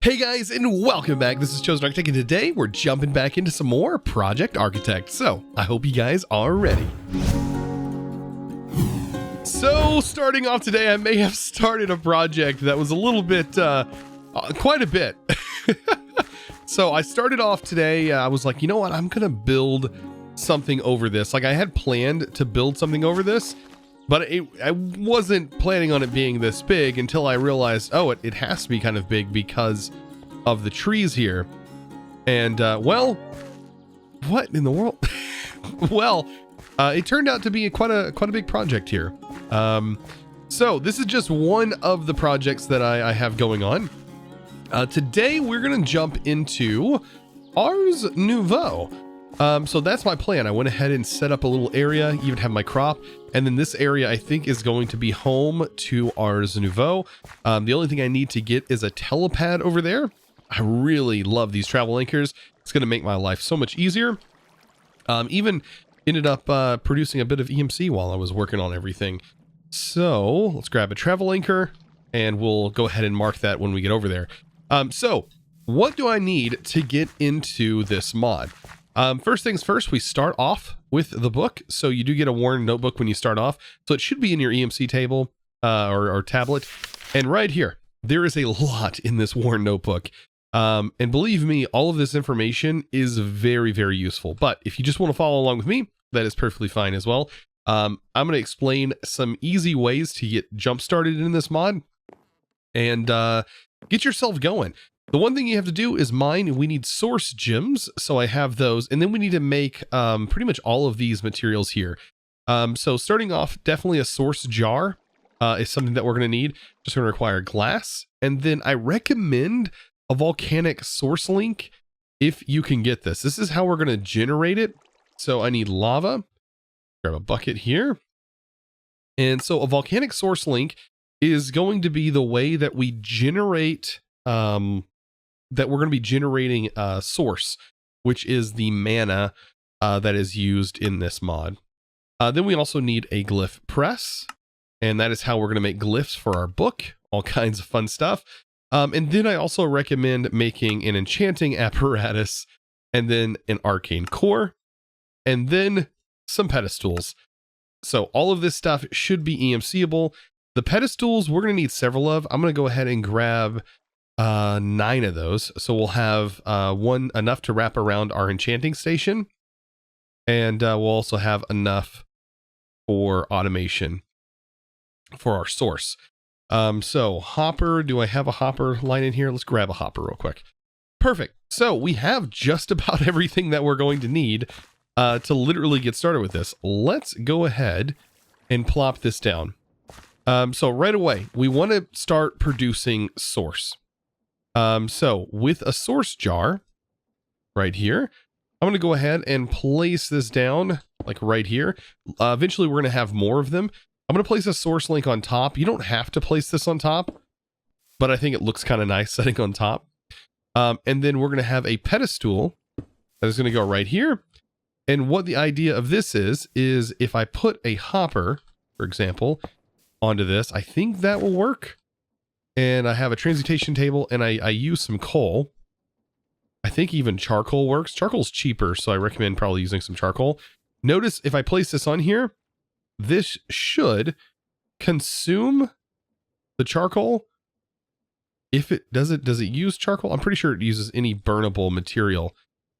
Hey guys, and welcome back. This is ChosenArchitect, and today we're jumping back into some more Project Architect. So I hope you guys are ready. So starting off today, I may have started a project that was a little bit, quite a bit. So I started off today, I was like, you know what, I'm gonna build something over this. Like I had planned to build something over this, but I wasn't planning on it being this big until I realized, oh, it has to be kind of big because of the trees here. And, well, what in the world? Well, it turned out to be quite a big project here. So this is just one of the projects that I have going on. Today we're going to jump into Ars Nouveau. So that's my plan. I went ahead and set up a little area, even have my crop. And then this area I think is going to be home to Ars Nouveau. The only thing I need to get is a telepad over there. I really love these travel anchors. It's going to make my life so much easier. Even ended up producing a bit of EMC while I was working on everything. So let's grab a travel anchor and we'll go ahead and mark that when we get over there. So what do I need to get into this mod? First things first, we start off with the book. So you do get a worn notebook when you start off. So it should be in your EMC table or tablet. And right here, there is a lot in this worn notebook. And believe me, all of this information is very, very useful. But if you just want to follow along with me, that is perfectly fine as well. I'm going to explain some easy ways to get jump started in this mod and get yourself going. The one thing you have to do is mine. We need source gems, so I have those, and then we need to make pretty much all of these materials here. So starting off, definitely a source jar is something that we're going to need. Just going to require glass, and then I recommend a volcanic source link if you can get this. This is how we're going to generate it. So I need lava. Grab a bucket here, and so a volcanic source link is going to be the way that we generate. That we're going to be generating a source, which is the mana that is used in this mod. Then we also need a glyph press, and that is how we're going to make glyphs for our book, all kinds of fun stuff. And then I also recommend making an enchanting apparatus, and then an arcane core, and then some pedestals. So all of this stuff should be EMCable. The pedestals, we're going to need several of. I'm going to go ahead and grab 9 of those. So we'll have one enough to wrap around our enchanting station. And we'll also have enough for automation for our source. So hopper, do I have a hopper line in here? Let's grab a hopper real quick. Perfect. So we have just about everything that we're going to need to literally get started with this. Let's go ahead and plop this down. So right away, we want to start producing source. So with a source jar right here, I'm going to go ahead and place this down like right here. Eventually we're going to have more of them. I'm going to place a source link on top. You don't have to place this on top, but I think it looks kind of nice setting on top. And then we're going to have a pedestal that is going to go right here. And what the idea of this is if I put a hopper, for example, onto this, I think that will work. And I have a transmutation table, and I use some coal. I think even charcoal works. Charcoal's cheaper, so I recommend probably using some charcoal. Notice if I place this on here, this should consume the charcoal. If it does it use charcoal? I'm pretty sure it uses any burnable material.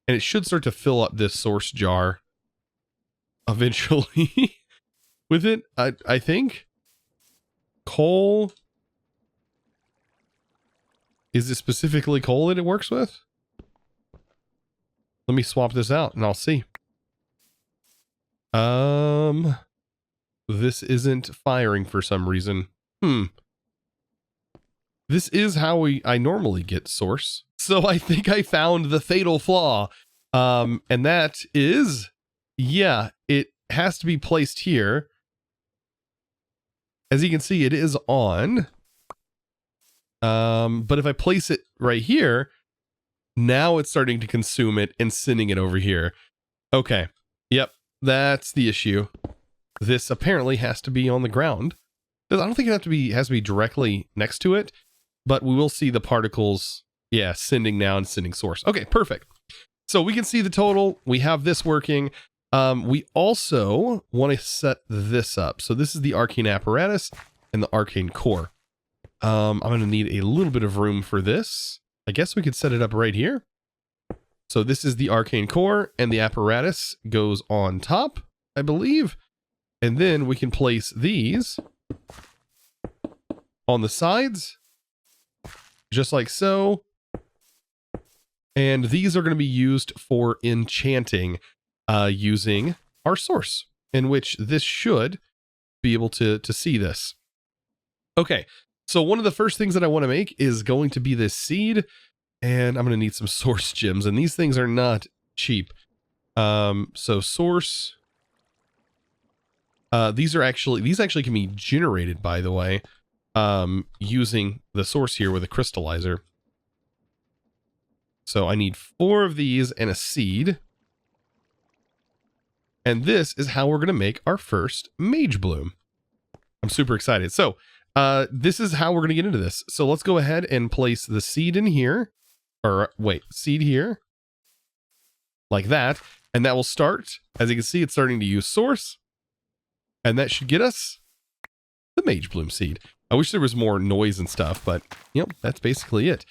And it should start to fill up this source jar eventually with it, I think. Coal. Is it specifically coal that it works with? Let me swap this out and I'll see. This isn't firing for some reason. This is how I normally get source. So I think I found the fatal flaw. And that is, yeah, it has to be placed here. As you can see, it is on. But if I place it right here, now it's starting to consume it and sending it over here. Okay. Yep. That's the issue. This apparently has to be on the ground. I don't think it has to be directly next to it, but we will see the particles Yeah, sending now and sending source. Okay, perfect. So we can see the total. We have this working. We also want to set this up. So this is the arcane apparatus and the arcane core. I'm going to need a little bit of room for this. I guess we could set it up right here. So this is the arcane core and the apparatus goes on top, I believe. And then we can place these on the sides, just like so. And these are going to be used for enchanting using our source, in which this should be able to see this. Okay. So one of the first things that I want to make is going to be this seed, and I'm going to need some source gems, and these things are not cheap. So source, these actually can be generated, by the way, using the source here with a crystallizer. So I need 4 of these and a seed. And this is how we're going to make our first mage bloom. I'm super excited. So this is how we're going to get into this. So let's go ahead and place the seed in here. Or wait, seed here. Like that. And that will start. As you can see, it's starting to use source. And that should get us the mage bloom seed. I wish there was more noise and stuff, but you know, that's basically it.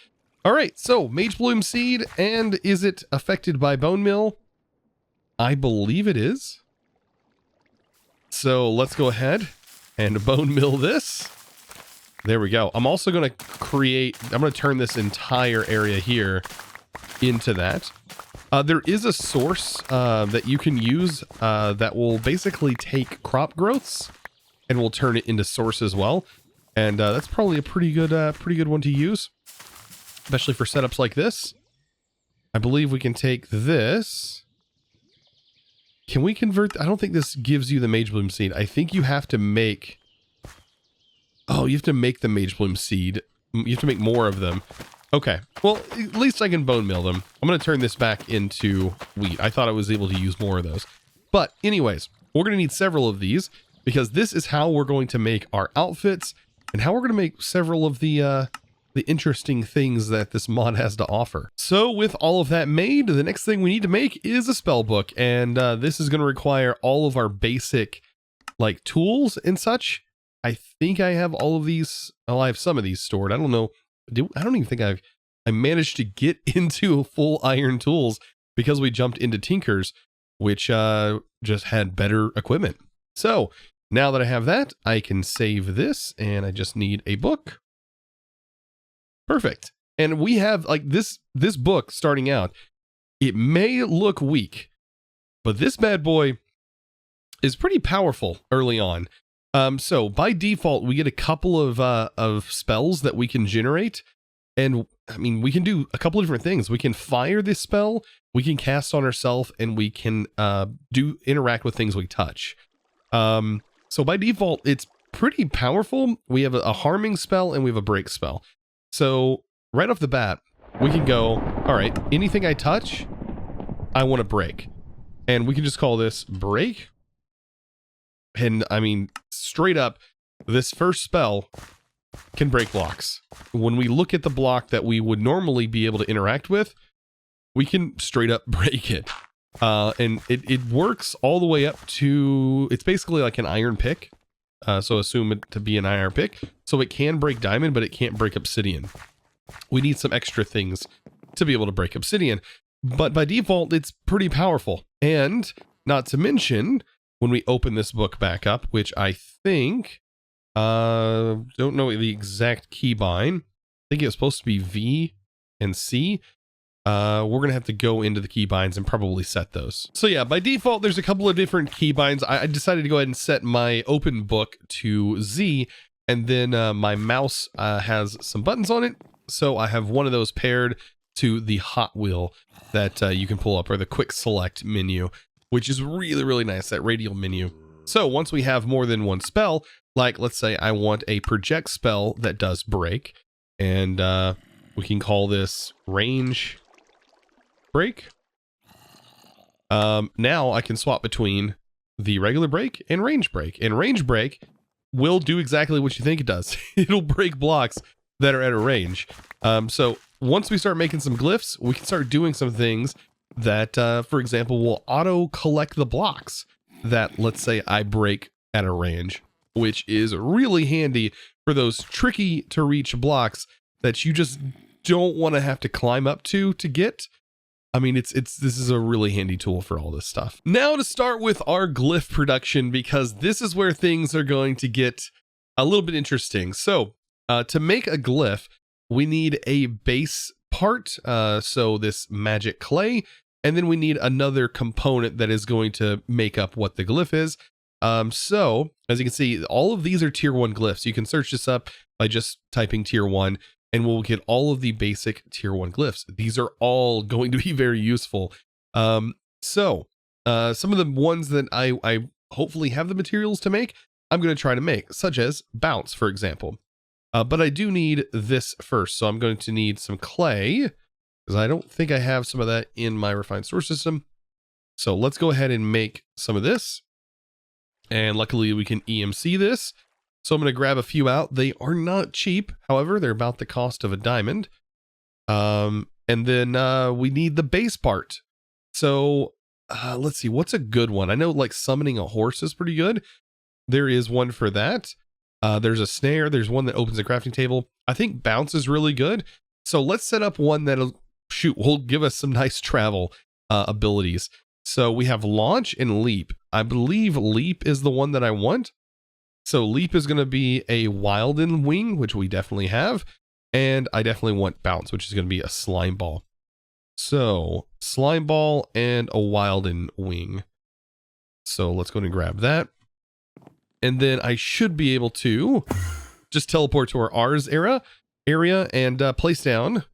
All right, so mage bloom seed, and is it affected by bone meal? I believe it is. So let's go ahead and bone meal this. There we go. I'm also going to I'm going to turn this entire area here into that. There is a source that you can use that will basically take crop growths and will turn it into source as well. And that's probably a pretty good one to use, especially for setups like this. I believe we can take this. Can we convert? I don't think this gives you the mage bloom seed. I think you have to make... Oh, you have to make the mage bloom seed. You have to make more of them. Okay. Well, at least I can bone meal them. I'm going to turn this back into wheat. I thought I was able to use more of those. But anyways, we're going to need several of these because this is how we're going to make our outfits and how we're going to make several of the interesting things that this mod has to offer. So with all of that made, the next thing we need to make is a spell book. And this is going to require all of our basic like tools and such. I think I have all of these. Oh, I have some of these stored. I don't know. I don't even think I managed to get into full iron tools because we jumped into Tinkers, which just had better equipment. So now that I have that, I can save this and I just need a book. Perfect. And we have like this book starting out. It may look weak, but this bad boy is pretty powerful early on. So by default, we get a couple of spells that we can generate. And I mean, we can do a couple of different things. We can fire this spell, we can cast on ourselves, and we can interact with things we touch. So by default, it's pretty powerful. We have a harming spell and we have a break spell. So right off the bat, we can go, all right, anything I touch, I want to break. And we can just call this break. And I mean, straight up, this first spell can break blocks. When we look at the block that we would normally be able to interact with, we can straight up break it. And it works all the way up to, it's basically like an iron pick. So assume it to be an iron pick. So it can break diamond, but it can't break obsidian. We need some extra things to be able to break obsidian. But by default, it's pretty powerful. And not to mention, when we open this book back up, which I think, don't know the exact keybind. I think it was supposed to be V and C. We're going to have to go into the keybinds and probably set those. So yeah, by default, there's a couple of different keybinds. I decided to go ahead and set my open book to Z, and then my mouse has some buttons on it. So I have one of those paired to the hot wheel that you can pull up, or the quick select menu, which is really, really nice, that radial menu. So once we have more than one spell, like let's say I want a project spell that does break, and we can call this range break. Now I can swap between the regular break and range break. And range break will do exactly what you think it does. It'll break blocks that are at a range. So once we start making some glyphs, we can start doing some things that, for example, will auto collect the blocks that, let's say, I break at a range, which is really handy for those tricky to reach blocks that you just don't want to have to climb up to get. I mean, this is a really handy tool for all this stuff. Now to start with our glyph production, because this is where things are going to get a little bit interesting. So to make a glyph, we need a base part, so this magic clay, and then we need another component that is going to make up what the glyph is. So as you can see, all of these are tier 1 glyphs. You can search this up by just typing tier 1, and we'll get all of the basic tier 1 glyphs. These are all going to be very useful. Some of the ones that I hopefully have the materials to make, I'm going to try to make, such as bounce, for example. But I do need this first. So I'm going to need some clay, because I don't think I have some of that in my refined source system. So let's go ahead and make some of this. And luckily we can EMC this. So I'm going to grab a few out. They are not cheap. However, they're about the cost of a diamond. And then we need the base part. So let's see, what's a good one? I know like summoning a horse is pretty good. There is one for that. There's a snare. There's one that opens a crafting table. I think bounce is really good. So let's set up one that'll will give us some nice travel abilities. So we have launch and leap. I believe leap is the one that I want. So leap is going to be a wilden wing, which we definitely have. And I definitely want bounce, which is going to be a slime ball. So slime ball and a wilden wing. So let's go ahead and grab that. And then I should be able to just teleport to our Ars area and place down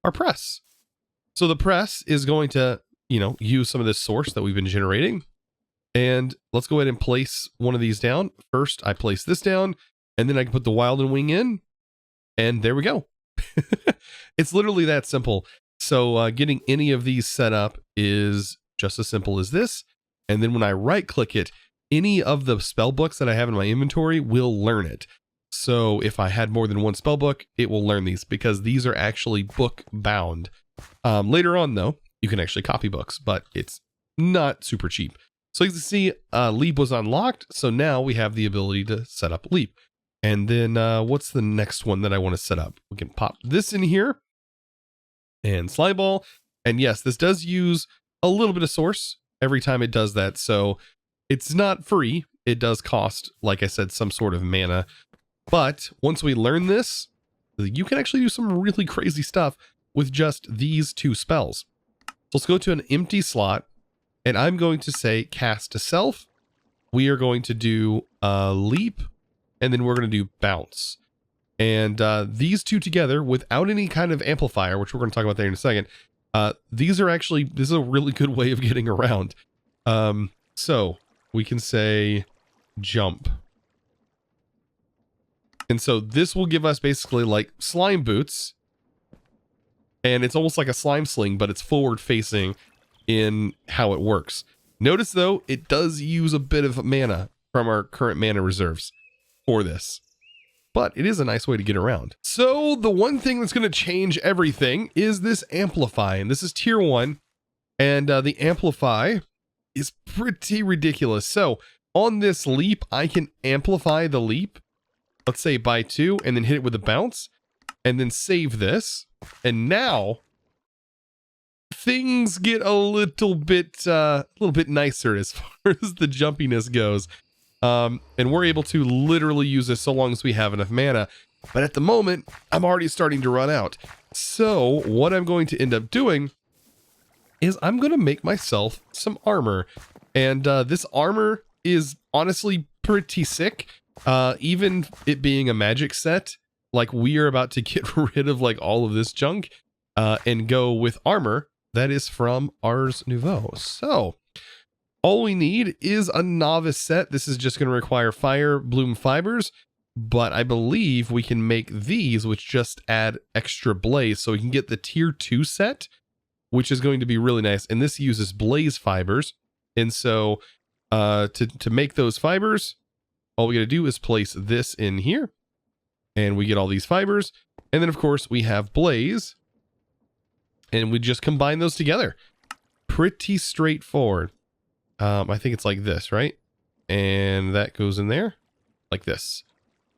our press. So the press is going to, use some of this source that we've been generating. And let's go ahead and place one of these down. First, I place this down, and then I can put the wilden wing in, and there we go. It's literally that simple. So getting any of these set up is just as simple as this. And then when I right click it, any of the spell books that I have in my inventory will learn it. So if I had more than one spell book, it will learn these because these are actually book bound. Later on though, you can actually copy books, but it's not super cheap. So you can see leap was unlocked. So now we have the ability to set up leap. And then what's the next one that I want to set up? We can pop this in here and slime ball. And yes, this does use a little bit of source every time it does that. So it's not free. It does cost, like I said, some sort of mana. But once we learn this, you can actually do some really crazy stuff with just these two spells. So let's go to an empty slot, and I'm going to say cast to self. We are going to do leap, and then we're going to do bounce. And these two together without any kind of amplifier, which we're going to talk about there in a second, this is a really good way of getting around. So we can say jump. And so this will give us basically like slime boots. And it's almost like a slime sling, but it's forward facing in how it works. Notice though, it does use a bit of mana from our current mana reserves for this. But it is a nice way to get around. So the one thing that's going to change everything is this amplify. And this is tier 1. And the amplify is pretty ridiculous. So on this leap, I can amplify the leap. Let's say by 2 and then hit it with a bounce and then save this. And now things get a little bit nicer as far as the jumpiness goes. And we're able to literally use this so long as we have enough mana. But at the moment, I'm already starting to run out. So what I'm going to end up doing is I'm going to make myself some armor. And this armor is honestly pretty sick. Even it being a magic set, like we are about to get rid of like all of this junk and go with armor that is from Ars Nouveau. So all we need is a novice set. This is just going to require fire bloom fibers, but I believe we can make these, which just add extra blaze. So we can get the tier 2 set, which is going to be really nice. And this uses blaze fibers. And so to make those fibers, all we got to do is place this in here and we get all these fibers. And then of course we have blaze. and we just combine those together. Pretty straightforward. I think it's like this, right? And that goes in there like this.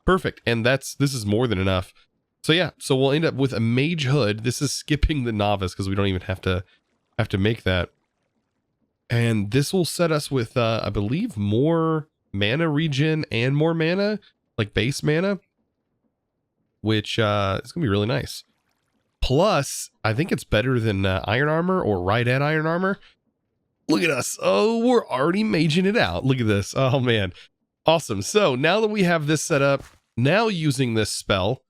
Perfect. And this is more than enough. So yeah, so we'll end up with a mage hood. This is skipping the novice because we don't even have to make that. And this will set us with, I believe, more mana regen and more mana, like base mana, which it's going to be really nice. Plus, I think it's better than iron armor or right at iron armor. Look at us. Oh, we're already maging it out. Look at this. Oh, man. Awesome. So now that we have this set up, now using this spell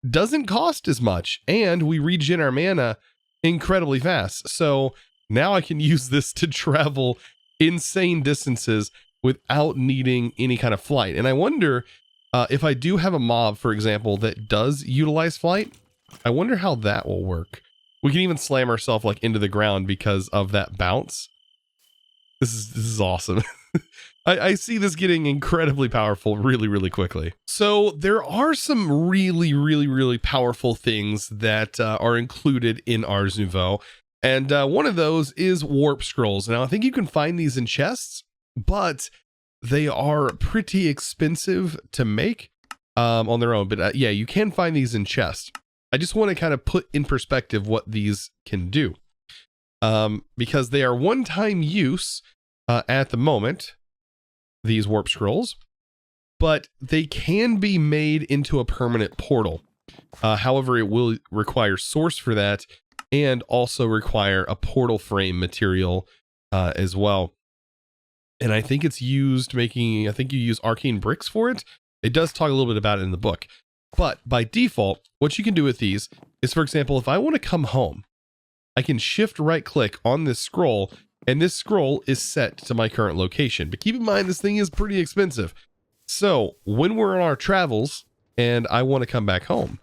doesn't cost as much, and we regen our mana incredibly fast. So now I can use this to travel insane distances without needing any kind of flight. And I wonder if I do have a mob, for example, that does utilize flight, I wonder how that will work. We can even slam ourselves like into the ground because of that bounce. This is awesome. I see this getting incredibly powerful really, really quickly. So there are some really, really, really powerful things that are included in Ars Nouveau. And one of those is warp scrolls. Now, I think you can find these in chests, but they are pretty expensive to make on their own. But yeah, you can find these in chests. I just want to kind of put in perspective what these can do. Because they are one-time use at the moment, these warp scrolls, but they can be made into a permanent portal. However, it will require source for that and also require a portal frame material as well. And I think it's used making, I think you use arcane bricks for it. It does talk a little bit about it in the book. But by default, what you can do with these is, for example, if I want to come home, I can shift right click on this scroll, and this scroll is set to my current location. But keep in mind, this thing is pretty expensive. So when we're on our travels and I want to come back home,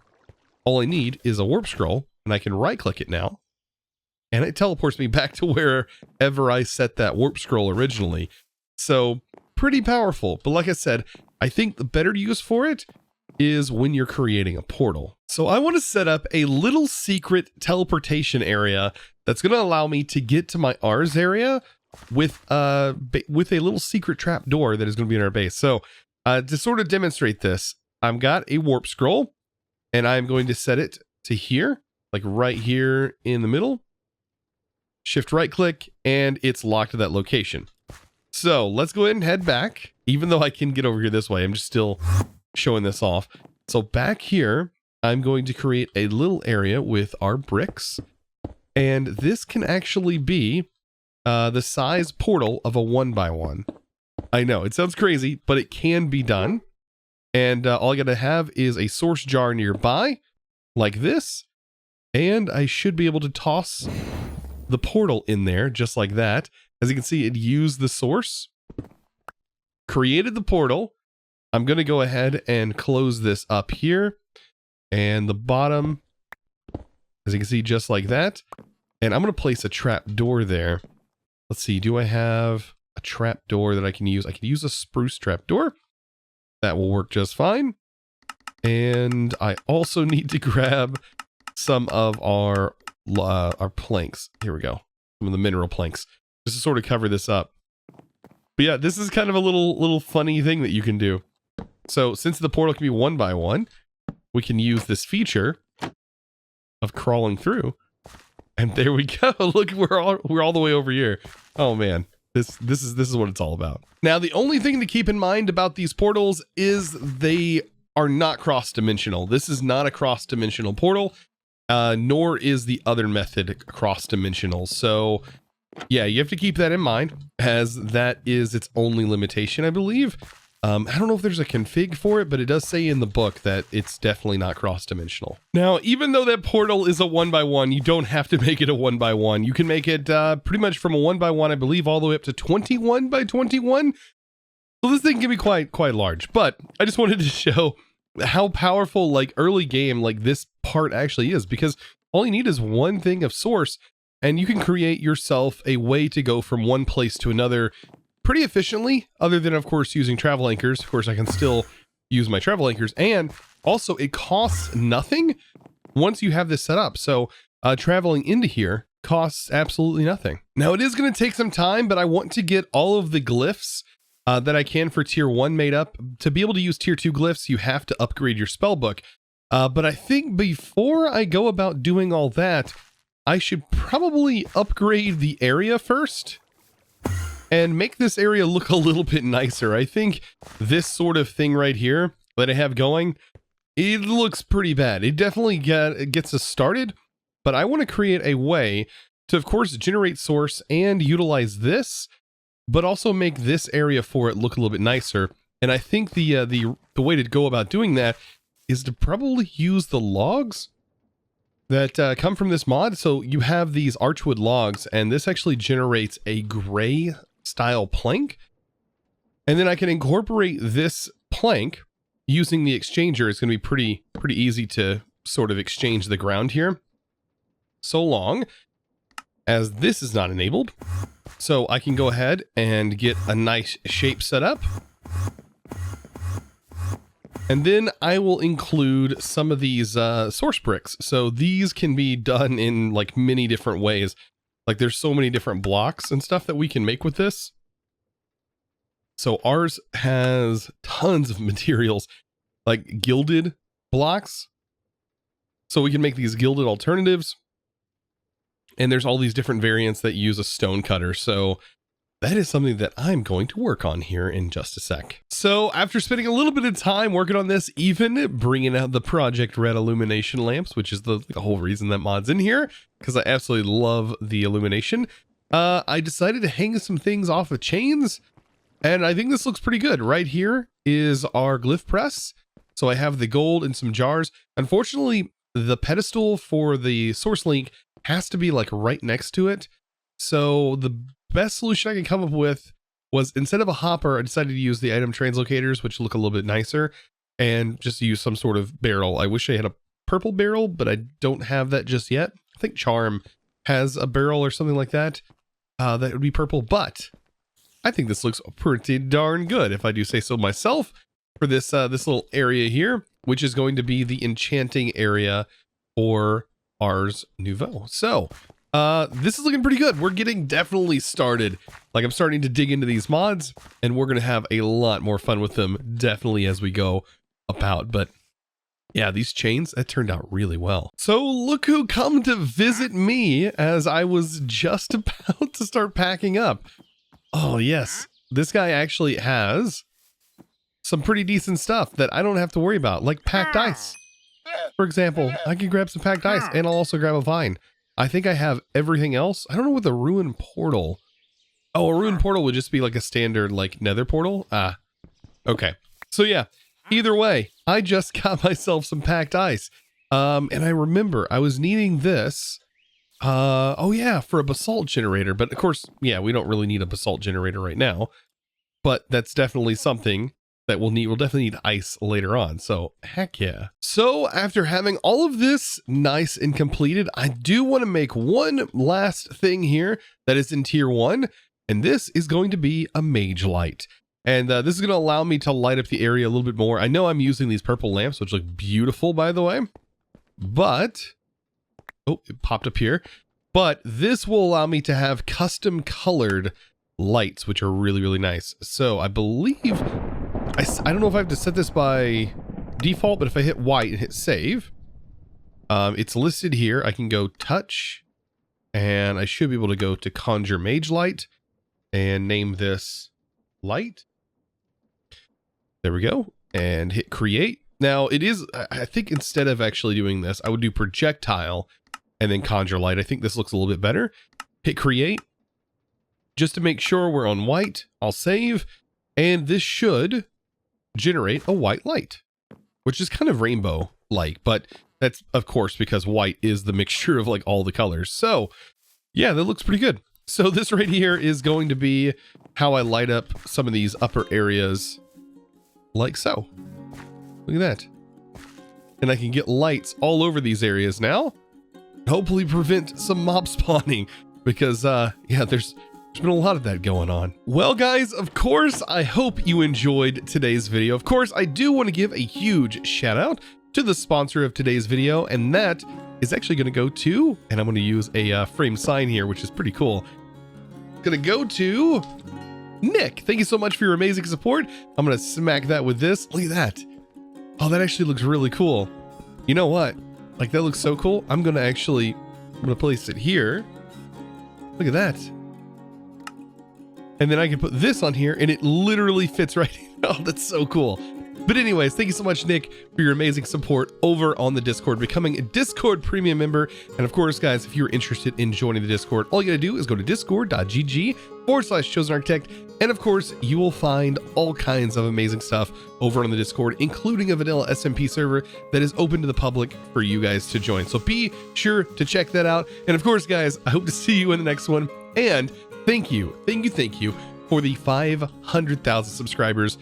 all I need is a warp scroll, and I can right click it now, and it teleports me back to wherever I set that warp scroll originally. So pretty powerful. But like I said, I think the better use for it is when you're creating a portal. So I want to set up a little secret teleportation area that's going to allow me to get to my Ars area with a little secret trap door that is going to be in our base. So to sort of demonstrate this, I've got a warp scroll, and I'm going to set it to here, like right here in the middle. Shift right click, and it's locked to that location. So let's go ahead and head back. Even though I can get over here this way, I'm just still showing this off. So back here, I'm going to create a little area with our bricks, and this can actually be the size portal of a 1x1. I know it sounds crazy, but it can be done. And all I gotta have is a source jar nearby, like this, and I should be able to toss the portal in there just like that. As you can see, it used the source, created the portal. I'm going to go ahead and close this up here, and the bottom, as you can see, just like that. And I'm going to place a trap door there. Let's see, do I have a trap door that I can use? I can use a spruce trap door. That will work just fine. And I also need to grab some of our planks. Here we go. Some of the mineral planks, just to sort of cover this up. But yeah, this is kind of a little funny thing that you can do. So since the portal can be 1x1, we can use this feature of crawling through. And there we go. Look, we're all the way over here. Oh man, this is what it's all about. Now, the only thing to keep in mind about these portals is they are not cross-dimensional. This is not a cross-dimensional portal, nor is the other method cross-dimensional. So yeah, you have to keep that in mind, as that is its only limitation, I believe. I don't know if there's a config for it, but it does say in the book that it's definitely not cross-dimensional. Now, even though that portal is a 1x1, you don't have to make it a 1x1. You can make it pretty much from a 1x1, I believe, all the way up to 21x21. So this thing can be quite large. But I just wanted to show how powerful, like, early game, like, this part actually is, because all you need is one thing of source, and you can create yourself a way to go from one place to another pretty efficiently, other than, of course, using travel anchors. Of course, I can still use my travel anchors, and also it costs nothing once you have this set up. So traveling into here costs absolutely nothing. Now it is going to take some time, but I want to get all of the glyphs that I can for tier 1 made up. To be able to use tier 2 glyphs, you have to upgrade your spellbook. But I think before I go about doing all that, I should probably upgrade the area first and make this area look a little bit nicer. I think this sort of thing right here that I have going, it looks pretty bad. It definitely gets us started, but I want to create a way to, of course, generate source and utilize this, but also make this area for it look a little bit nicer. And I think the way to go about doing that is to probably use the logs that come from this mod. So you have these archwood logs, and this actually generates a gray style plank. And then I can incorporate this plank using the exchanger. It's going to be pretty easy to sort of exchange the ground here, so long as this is not enabled. So I can go ahead and get a nice shape set up. And then I will include some of these source bricks. So these can be done in like many different ways. Like there's so many different blocks and stuff that we can make with this. So ours has tons of materials, like gilded blocks. So we can make these gilded alternatives. And there's all these different variants that use a stone cutter. So that is something that I'm going to work on here in just a sec. So after spending a little bit of time working on this, even bringing out the Project Red illumination lamps, which is the whole reason that mod's in here, because I absolutely love the illumination, I decided to hang some things off of chains, and I think this looks pretty good. Right here is our glyph press. So I have the gold in some jars. Unfortunately, the pedestal for the source link has to be like right next to it. So the best solution I could come up with was, instead of a hopper, I decided to use the item translocators, which look a little bit nicer, and just use some sort of barrel. I wish I had a purple barrel, but I don't have that just yet. I think Charm has a barrel or something like that. That would be purple, but I think this looks pretty darn good, if I do say so myself, for this this little area here, which is going to be the enchanting area for Ars Nouveau. So this is looking pretty good. We're getting definitely started. Like, I'm starting to dig into these mods, and we're going to have a lot more fun with them definitely as we go about. But yeah, these chains, that turned out really well. So look who come to visit me as I was just about to start packing up. Oh yes, this guy actually has some pretty decent stuff that I don't have to worry about, like packed ice. For example, I can grab some packed ice, and I'll also grab a vine. I think I have everything else. I don't know what the ruined portal. Oh, a ruined portal would just be like a standard like nether portal. Ah, okay. So yeah, either way, I just got myself some packed ice. And I remember I was needing this. Oh yeah, for a basalt generator. But of course, yeah, we don't really need a basalt generator right now. But that's definitely something that we'll definitely need ice later on. So heck yeah. So after having all of this nice and completed, I do want to make one last thing here that is in tier 1, and this is going to be a mage light. And this is going to allow me to light up the area a little bit more. I know I'm using these purple lamps, which look beautiful, by the way, but oh, it popped up here. But this will allow me to have custom colored lights, which are really, really nice. So I believe I don't know if I have to set this by default, but if I hit white and hit save, it's listed here. I can go touch, and I should be able to go to conjure mage light and name this light. There we go. And hit create. Now it is, I think instead of actually doing this, I would do projectile and then conjure light. I think this looks a little bit better. Hit create just to make sure we're on white. I'll save, and this should generate a white light, which is kind of rainbow like, but that's of course because white is the mixture of like all the colors. So yeah, that looks pretty good. So this right here is going to be how I light up some of these upper areas like so. Look at that. And I can get lights all over these areas now, hopefully prevent some mob spawning, because yeah, there's been a lot of that going on. Well guys, of course, I hope you enjoyed today's video. Of course, I do want to give a huge shout out to the sponsor of today's video, and that is actually going to go to, and I'm going to use a frame sign here, which is pretty cool. Going to go to Nick. Thank you so much for your amazing support. I'm going to smack that with this. Look at that. Oh, that actually looks really cool. You know what? Like, that looks so cool. I'm going to place it here. Look at that. And then I can put this on here and it literally fits right in. Oh, that's so cool. But anyways, thank you so much, Nick, for your amazing support over on the Discord, becoming a Discord premium member. And of course, guys, if you're interested in joining the Discord, all you gotta do is go to discord.gg/ChosenArchitect. And of course, you will find all kinds of amazing stuff over on the Discord, including a vanilla SMP server that is open to the public for you guys to join. So be sure to check that out. And of course, guys, I hope to see you in the next one. And thank you for the 500,000 subscribers.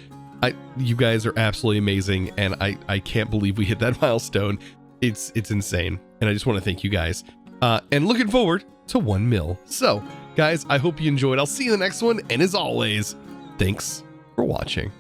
You guys are absolutely amazing, and I can't believe we hit that milestone. It's insane, and I just want to thank you guys. And looking forward to 1 mil. So, guys, I hope you enjoyed. I'll see you in the next one, and as always, thanks for watching.